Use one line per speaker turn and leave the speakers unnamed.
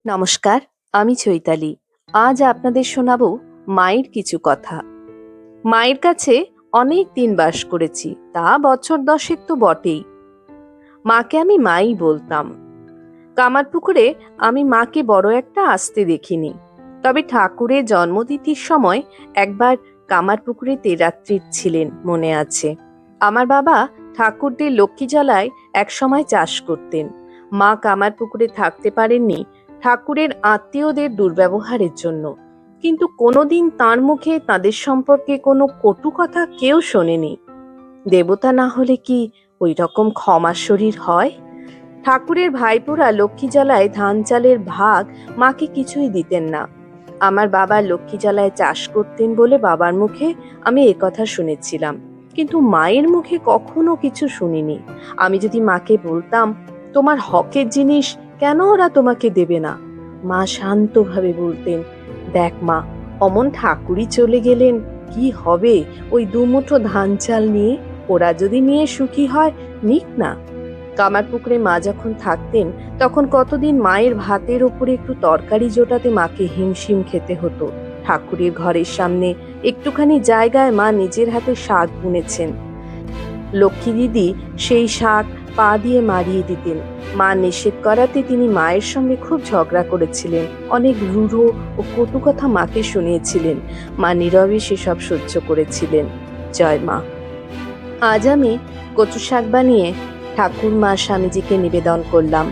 নমস্কার, আমি চৈতালি। আজ আপনাদের শোনাবো মায়ের কিছু কথা। মায়ের কাছে অনেক দিন বাস করেছি, তা বছর 10 তো বটেই। মাকে আমি মাই বলতাম। কামারপুকুরে আমি মাকে বড় একটা আসতে দেখিনি, তবে ঠাকুরের জন্মতিথির সময় একবার কামারপুকুরে তেরাত্রির ছিলেন মনে আছে। আমার বাবা ঠাকুরদের লক্ষ্মীজলায় একসময় চাষ করতেন। মা কামারপুকুরে থাকতে পারেননি ঠাকুরের আত্মীয়দের দুর্ব্যবহারের জন্য, কিন্তু কোনোদিন তাঁর মুখে তাদের সম্পর্কে কোনো কটু কথা কেউ শোনেনি। দেবতা না হলে কি ওই রকম ক্ষমা শরীর হয়? ঠাকুরের ভাইপোরা লক্ষ্মীজলায় ধান চালের ভাগ মাকে কিছুই দিতেন না। আমার বাবা লক্ষ্মীজলায় চাষ করতেন বলে বাবার মুখে আমি একথা শুনেছিলাম, কিন্তু মায়ের মুখে কখনো কিছু শুনিনি। আমি যদি মাকে বলতাম, তোমার হকের জিনিস কেন ওরা তোমাকে দেবে না, মা শান্তভাবে বলতেন, দেখ মা, অমন ঠাকুরই চলে গেলেন, কি হবে ওই দুমুঠো ধান চাল নিয়ে? ওরা যদি নিয়ে সুখী হয়, নিক না। কামারপুকুরে মা যখন থাকতেন তখন কতদিন মায়ের ভাতের ওপরে একটু তরকারি জোটাতে মাকে হিমশিম খেতে হতো। ঠাকুরের ঘরের সামনে একটুখানি জায়গায় মা নিজের হাতে শাক বুনেছেন। লক্ষ্মী দিদি সেই শাক পা দিয়ে মারিয়ে দিতেন। মা নিষেধ করাতে তিনি মায়ের সঙ্গে খুব ঝগড়া করেছিলেন, অনেক রূঢ় ও কটু কথা মাকে শুনিয়েছিলেন। মা নীরবে সেসব সহ্য করেছিলেন। জয় মা। আজ আমি কচু শাক বানিয়ে ঠাকুর মা স্বামীজিকে নিবেদন করলাম।